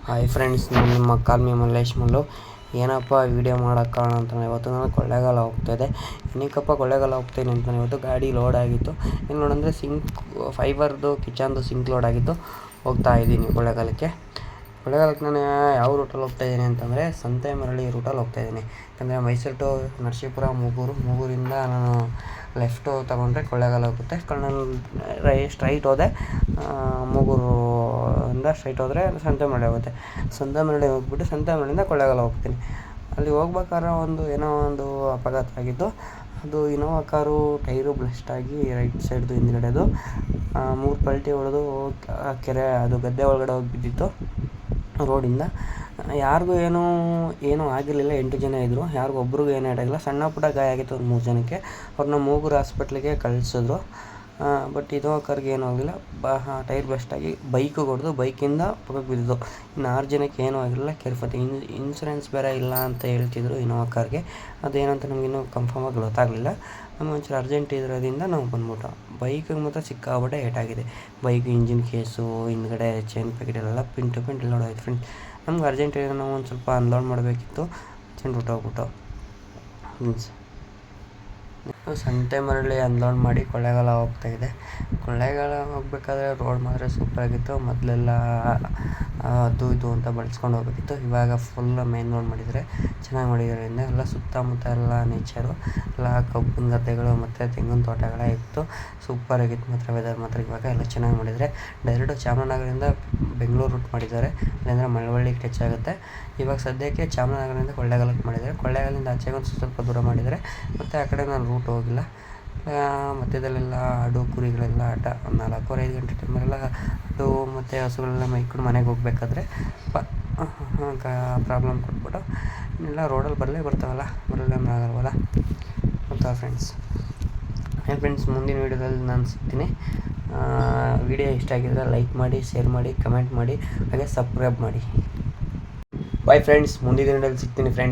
Hi friends, ನಾನು ನಿಮ್ಮ call me Mallesh Mallu. ಏನಪ್ಪ ವೀಡಿಯೋ ಮಾಡೋಕ್ಕೆ ಕಾರಣ ಅಂತ ಇವತ್ತು ನಾನು ಕೊಳ್ಳೇಗಾಲ ಹೋಗ್ತಾಯಿದ್ದೆ. ಏನಕ್ಕಪ್ಪ ಕೊಳ್ಳೇಗಾಲ ಹೋಗ್ತಾಯಿದ್ದೀನಿ ಅಂತ ಇವತ್ತು ಗಾಡಿ ಲೋಡ್ ಆಗಿತ್ತು. ಏನು ಲೋಡ್ ಅಂದರೆ ಫೈಬರ್ದು ಕಿಚನ್ದು ಸಿಂಕ್ ಲೋಡ್ ಆಗಿತ್ತು. ಹೋಗ್ತಾಯಿದ್ದೀನಿ ಕೊಳ್ಳೇಗಾಲಕ್ಕೆ. ನಾನು ಯಾವ ರೂಟಲ್ಲಿ ಹೋಗ್ತಾಯಿದ್ದೀನಿ ಅಂತಂದರೆ ಸಂತೆಮರಳಿ ರೂಟಲ್ಲಿ ಹೋಗ್ತಾಯಿದ್ದೀನಿ. ಯಾಕಂದರೆ ಮೈಸೂರು ಟು ನರಸೀಪುರ, ಮೂಗೂರಿಂದ ನಾನು ಲೆಫ್ಟು ತೊಗೊಂಡ್ರೆ ಕೊಳ್ಳೇಗಾಲ ಹೋಗುತ್ತೆ. ನಾನು ಸ್ಟ್ರೈಟ್ ಹೋದೆ, ಮೂಗೂರಿಂದ ಸ್ಟ್ರೈಟ್ ಹೋದರೆ ಸಂತೆಮರಳಿ ಹೋಗುತ್ತೆ. ಸಂತೆಮರಳಿ ಹೋಗ್ಬಿಟ್ಟು ಸಂತೆಮರಳಿಯಿಂದ ಕೊಳ್ಳೇಗಾಲ ಹೋಗ್ತೀನಿ. ಅಲ್ಲಿ ಹೋಗ್ಬೇಕಾದ್ರೆ ಏನೋ ಒಂದು ಅಪಘಾತ ಆಗಿತ್ತು. ಅದು ಇನೋವಾ ಕಾರು ಟೈರು ಬ್ಲಸ್ಟ್ ಆಗಿ ರೈಟ್ ಸೈಡ್ದು ಹಿಂದ್ಗಡೆದು 3 ಪಲ್ಟಿ ಹೊಡೆದು ಕೆರೆ ಅದು ಗದ್ದೆ ಒಳಗಡೆ ಹೋಗಿ ಬಿದ್ದಿತ್ತು ರೋಡಿಂದ. ಯಾರಿಗೂ ಏನೂ ಆಗಿರಲಿಲ್ಲ. 8 ಜನ ಇದ್ದರು. ಯಾರಿಗೂ ಒಬ್ರಿಗೂ ಏನೂ ಆಗಿಲ್ಲ. ಸಣ್ಣ ಪುಟ್ಟ ಗಾಯ ಆಗಿತ್ತು ಒಂದು 3 ಜನಕ್ಕೆ. ಅವ್ರನ್ನ ಮೂಗೂರು ಹಾಸ್ಪಿಟ್ಲಿಗೆ ಕಳಿಸಿದ್ರು. ಬಟ್ ಇನೋವಾ ಕಾರ್ಗೆ ಏನೂ ಆಗಿಲ್ಲ. ಟೈರ್ ಬ್ಲಸ್ಟ್ ಆಗಿ ಬೈಕಿಗೆ ಹೊಡೆದು ಬೈಕಿಂದ ಪಕ್ಕಕ್ಕೆ ಬಿದ್ದಿದ್ದು. ಇನ್ನು 6 ಜನಕ್ಕೆ ಏನೂ ಆಗಿರಲಿಲ್ಲ. ಕೇರ್ಫುಲ್ ಇನ್ಸೂರೆನ್ಸ್ ಬೇರೆ ಇಲ್ಲ ಅಂತ ಹೇಳ್ತಿದ್ರು ಇನೋವಾ ಕಾರ್ಗೆ. ಅದೇನಂತ ನಮಗಿನ್ನೂ ಕನ್ಫರ್ಮಾಗಿ ಗೊತ್ತಾಗಲಿಲ್ಲ. ನಮಗೆ ಒಂಚೂರು ಅರ್ಜೆಂಟ್ ಇರೋದ್ರಿಂದ ನಾವು ಬಂದ್ಬಿಟ್ಟು. ಬೈಕಿಗೆ ಮಾತ್ರ ಸಿಕ್ಕಾಪಟ್ಟೆ ಏಟಾಗಿದೆ. ಬೈಕ್ ಇಂಜಿನ್ ಕೇಸು, ಹಿಂದ್ಗಡೆ ಚೈನ್ ಪ್ಯಾಕೆಟ್ ಎಲ್ಲ ಪಿನ್ ಟು ಪಿನ್ ಲೋಡ್ ಆಯಿತು ಫ್ರೆಂಡ್ಸ್. ನಮ್ಗೆ ಅರ್ಜೆಂಟ್ ಇದೆ, ನಾವು ಒಂದು ಸ್ವಲ್ಪ ಅನ್ಲೋಡ್ ಮಾಡಬೇಕಿತ್ತು. ಅರ್ಜೆಂಟ್ ಹೊಟ್ಟೋಗ್ಬಿಟ್ಟು ಮೀನ್ಸ್ ಸಂತೆಮರಳಿ ಅನ್ಲೋಡ್ ಮಾಡಿ ಕೊಳ್ಳೇಗಾಲ ಹೋಗ್ತಾಯಿದ್ದೆ. ಕೊಳ್ಳೇಗಾಲ ಹೋಗ್ಬೇಕಾದ್ರೆ ರೋಡ್ ಮಾತ್ರ ಸೂಪರಾಗಿತ್ತು. ಮೊದಲೆಲ್ಲ ಅದು ಇದು ಅಂತ ಬಳಸ್ಕೊಂಡು ಹೋಗ್ಬೇಕಿತ್ತು. ಇವಾಗ ಫುಲ್ ಮೇನ್ ರೋಡ್ ಮಾಡಿದರೆ ಚೆನ್ನಾಗಿ ಮಾಡಿದ್ದಾರೆ. ಎಲ್ಲ ಸುತ್ತಮುತ್ತ ಎಲ್ಲ ನೇಚರು, ಎಲ್ಲ ಕಬ್ಬಿನ ಗದ್ದೆಗಳು ಮತ್ತು ತೆಂಗಿನ ತೋಟಗಳೇ ಇತ್ತು. ಸೂಪರಾಗಿತ್ತು ಮಾತ್ರ ವೆದರ್ ಮಾತ್ರ. ಇವಾಗ ಎಲ್ಲ ಚೆನ್ನಾಗಿ ಮಾಡಿದರೆ ಡೈರೆಕ್ಟು ಚಾಮರಾಜನಗರದಿಂದ ಬೆಂಗಳೂರು ರೂಟ್ ಮಾಡಿದ್ದಾರೆ. ಇಲ್ಲಾಂದರೆ ಮಳವಳ್ಳಿಗೆ ಟಚ್ ಆಗುತ್ತೆ. ಇವಾಗ ಸದ್ಯಕ್ಕೆ ಚಾಮರಾಜನಗರದಿಂದ ಕೊಳ್ಳೇಗಾಲಕ್ಕೆ ಮಾಡಿದ್ದಾರೆ. ಕೊಳ್ಳೇಗಾಲದಿಂದ ಆಚೆಗೆ ಒಂದು ಸ್ವಲ್ಪ ದೂರ ಮಾಡಿದ್ದಾರೆ. ಮತ್ತು ಆ ಕಡೆ ನಾನು ರೂಟ್ ಹೋಗಿಲ್ಲ. ಮಧ್ಯದಲ್ಲೆಲ್ಲ ಆಡು ಕುರಿಗಳೆಲ್ಲ ಆಟ 4-5 ಗಂಟೆ ಟೈಮಲ್ಲೆಲ್ಲ ಆಡು ಮತ್ತು ಹಸುಗಳೆಲ್ಲ ಮೈಕೊಂಡು ಮನೆಗೆ ಹೋಗ್ಬೇಕಾದ್ರೆ ಪ್ರಾಬ್ಲಮ್ ಕೊಟ್ಬಿಟ್ಟು ಇನ್ನೆಲ್ಲ ರೋಡಲ್ಲಿ ಬರ್ತಾವಲ್ಲ, ಆಗಲ್ವಲ್ಲ ಅಂತ ಫ್ರೆಂಡ್ಸ್. ಮುಂದಿನ ವೀಡಿಯೋದಲ್ಲಿ ನಾನು ಸಿಗ್ತೀನಿ. ವಿಡಿಯೋ ಇಷ್ಟ ಆಗಿದ್ರೆ ಲೈಕ್ ಮಾಡಿ, ಶೇರ್ ಮಾಡಿ, ಕಮೆಂಟ್ ಮಾಡಿ, ಹಾಗೆ ಸಬ್ಸ್ಕ್ರೈಬ್ ಮಾಡಿ. ಬಾಯ್ ಫ್ರೆಂಡ್ಸ್, ಮುಂದಿನ ವೀಡಿಯೋದಲ್ಲಿ ಸಿಗ್ತೀನಿ ಫ್ರೆಂಡ್ಸ್.